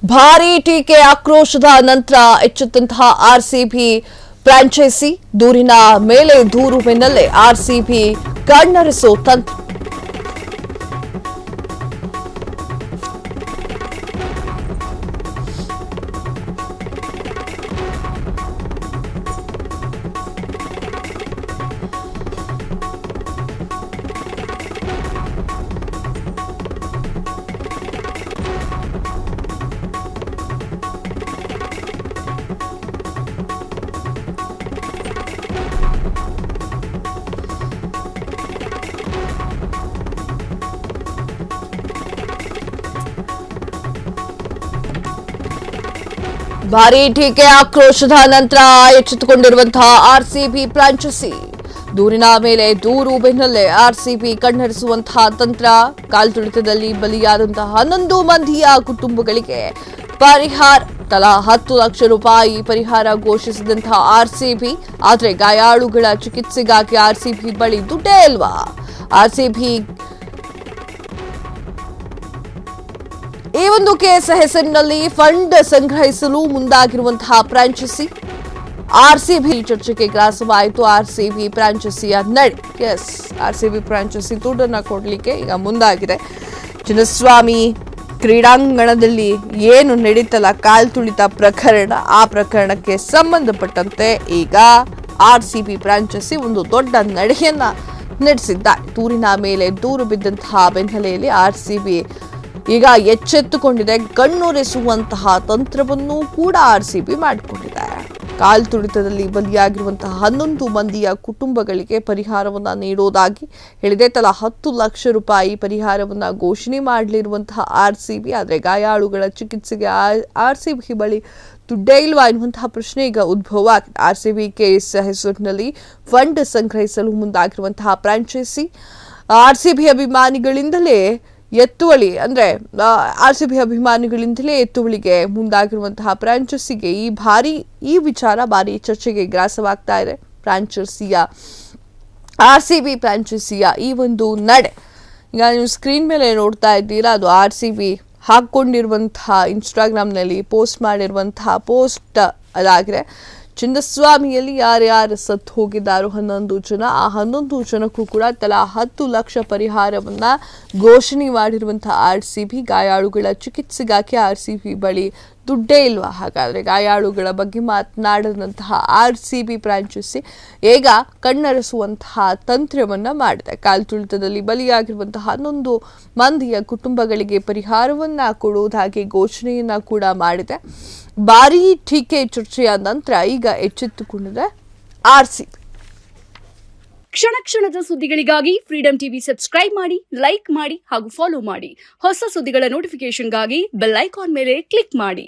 ಭಾರೀ ಟೀಕೆ ಆಕ್ರೋಶದ ನಂತರ ಎಚ್ಚೆತ್ತಂತಹ ಆರ್ಸಿಬಿ ಫ್ರಾಂಚೈಸಿ ದೂರಿನ ಮೇಲೆ ದೂರು ಬೆನ್ನಲ್ಲೇ ಆರ್ಸಿಬಿ ಕಣ್ಣರೆಸೋ ತಂತ್ರ. ಭಾರೀ ಟೀಕೆ ಆಕ್ರೋಶದ ನಂತರ ಎಚ್ಚೆತ್ತುಕೊಂಡಿರುವಂತಹ ಆರ್ಸಿಬಿ ಫ್ರಾಂಚೈಸಿ ದೂರಿನ ಮೇಲೆ ದೂರು ಬೆನ್ನಲ್ಲೇ ಆರ್ಸಿಬಿ ಕಣ್ಣರಿಸುವಂತಹ ತಂತ್ರ. ಕಾಲ್ತುಳಿತದಲ್ಲಿ ಬಲಿಯಾದಂತಹ 11 ಮಂದಿಯ ಕುಟುಂಬಗಳಿಗೆ ಪರಿಹಾರ ತಲಾ 10 ಲಕ್ಷ ರೂಪಾಯಿ ಪರಿಹಾರ ಘೋಷಿಸಿದಂತಹ ಆರ್ಸಿಬಿ. ಆದರೆ ಗಾಯಾಳುಗಳ ಚಿಕಿತ್ಸೆಗಾಗಿ ಆರ್ಸಿಬಿ ಬಳಿ ದುಡ್ಡೇ ಇಲ್ವಾ? ಆರ್ಸಿಬಿ ಈ ಒಂದು ಕೇಸ್ ಹೆಸರಿನಲ್ಲಿ ಫಂಡ್ ಸಂಗ್ರಹಿಸಲು ಮುಂದಾಗಿರುವಂತಹ ಫ್ರಾಂಚೈಸಿ ಆರ್ಸಿಬಿ ಚರ್ಚೆಗೆ ಗ್ರಾಸವಾಯಿತು. ಆರ್ಸಿಬಿ ಫ್ರಾಂಚೈಸಿಯ ನಡೆ ಆರ್ಸಿಬಿ ಫ್ರಾಂಚೈಸಿ ದುಡ್ಡನ್ನ ಕೊಡ್ಲಿಕ್ಕೆ ಈಗ ಮುಂದಾಗಿದೆ. ಚಿನ್ನಸ್ವಾಮಿ ಕ್ರೀಡಾಂಗಣದಲ್ಲಿ ಏನು ನಡೀತಲ್ಲ ಕಾಲ್ತುಳಿತ ಪ್ರಕರಣ, ಆ ಪ್ರಕರಣಕ್ಕೆ ಸಂಬಂಧಪಟ್ಟಂತೆ ಈಗ ಆರ್ಸಿಬಿ ಫ್ರಾಂಚೈಸಿ ಒಂದು ದೊಡ್ಡ ನಡೆಯನ್ನ ನಡೆಸಿದ್ದಾರೆ. ದೂರಿನ ಮೇಲೆ ದೂರು ಬಿದ್ದಂತಹ ಬೆನ್ನಲೆಯಲ್ಲಿ ಆರ್ಸಿಬಿ ಈಗ ಎಚ್ಚೆತ್ತುಕೊಂಡಿದೆ. ಕಣ್ಣೊರೆಸುವಂತಹ ತಂತ್ರವನ್ನು ಕೂಡ ಆರ್ಸಿಬಿ ಮಾಡಿಕೊಂಡಿದೆ. ಕಾಲ್ತುಳಿತದಲ್ಲಿ ಬಲಿಯಾಗಿರುವಂತಹ 11 ಮಂದಿಯ ಕುಟುಂಬಗಳಿಗೆ ಪರಿಹಾರವನ್ನ ನೀಡೋದಾಗಿ ಹೇಳಿದೆ. ತಲಾ 10 ಲಕ್ಷ ರೂಪಾಯಿ ಪರಿಹಾರವನ್ನ ಘೋಷಣೆ ಮಾಡಲಿರುವಂತಹ ಆರ್ಸಿಬಿ. ಆದರೆ ಗಾಯಾಳುಗಳ ಚಿಕಿತ್ಸೆಗೆ ಆರ್ಸಿಬಿ ಬಳಿ ದುಡ್ಡೇ ಇಲ್ವಾ ಎನ್ನುವಂತಹ ಪ್ರಶ್ನೆ ಈಗ ಉದ್ಭವ ಆಗಿದೆ. ಆರ್ಸಿಬಿ ಕೇಸ್ ಹೆಸರಿನಲ್ಲಿ ಫಂಡ್ ಸಂಗ್ರಹಿಸಲು ಮುಂದಾಗಿರುವಂತಹ ಫ್ರಾಂಚೈಸಿ ಆರ್ಸಿಬಿ ಅಭಿಮಾನಿಗಳಿಂದಲೇ ಎತ್ತುವಳಿಗೆ ಮುಂದಾಗಿರುವಂತಹ ಫ್ರಾಂಚೈಸಿಗೆ ಈ ವಿಚಾರ ಭಾರಿ ಚರ್ಚೆಗೆ ಗ್ರಾಸವಾಗ್ತಾ ಇದೆ. ಆರ್ಸಿಬಿ ಫ್ರಾಂಚೈಸಿಯ ಈ ಒಂದು ನಡೆ ಈಗ ನೀವು ಸ್ಕ್ರೀನ್ ಮೇಲೆ ನೋಡ್ತಾ ಇದ್ದೀರಾ. ಅದು ಆರ್ಸಿಬಿ ಹಾಕೊಂಡಿರುವಂತಹ ಇನ್ಸ್ಟಾಗ್ರಾಮ್ನಲ್ಲಿ ಪೋಸ್ಟ್ ಮಾಡಿರುವಂತಹ ಪೋಸ್ಟ್ ಅದಾಗಿದೆ. ಚಿನ್ನಸ್ವಾಮಿಯಲ್ಲಿ ಯಾರ್ಯಾರು ಸತ್ತು ಹೋಗಿದ್ದಾರೋ 11 ಜನ, ಆ 11 ಜನಕ್ಕೂ ಕೂಡ ತಲಾ 10 ಲಕ್ಷ ಪರಿಹಾರವನ್ನ ಘೋಷಣೆ ಮಾಡಿರುವಂತಹ ಆರ್ಸಿಬಿ. ಗಾಯಾಳುಗಳ ಚಿಕಿತ್ಸೆಗಾಗಿ ಆರ್ಸಿಬಿ ಬಳಿ ದುಡ್ಡೇ ಇಲ್ವಾ? ಹಾಗಾದ್ರೆ ಗಾಯಾಳುಗಳ ಬಗ್ಗೆ ಮಾತನಾಡದಂತಹ ಆರ್ಸಿಬಿ ಫ್ರಾಂಚೈಸಿ ಈಗ ಕಣ್ಣರೆಸುವಂತಹ ತಂತ್ರವನ್ನ ಮಾಡಿದೆ. ಕಾಲ್ತುಳಿತದಲ್ಲಿ ಬಲಿಯಾಗಿರುವಂತಹ 11 ಮಂದಿಯ ಕುಟುಂಬಗಳಿಗೆ ಪರಿಹಾರವನ್ನ ಕೊಡುವುದಾಗಿ ಘೋಷಣೆಯನ್ನ ಕೂಡ ಮಾಡಿದೆ. ಭಾರೀ ಟೀಕೆ ಚರ್ಚೆಯ ನಂತರ ಈಗ ಎಚ್ಚೆತ್ತುಕೊಂಡಿದೆ ಆರ್ಸಿಬಿ. ಕ್ಷಣ ಕ್ಷಣದ ಸುದ್ದಿಗಳಿಗಾಗಿ ಫ್ರೀಡಂ ಟಿವಿ ಸಬ್ಸ್ಕ್ರೈಬ್ ಮಾಡಿ, ಲೈಕ್ ಮಾಡಿ ಹಾಗೂ ಫಾಲೋ ಮಾಡಿ. ಹೊಸ ಸುದ್ದಿಗಳ ನೋಟಿಫಿಕೇಶನ್ಗಾಗಿ ಬೆಲ್ ಐಕಾನ್ ಮೇಲೆ ಕ್ಲಿಕ್ ಮಾಡಿ.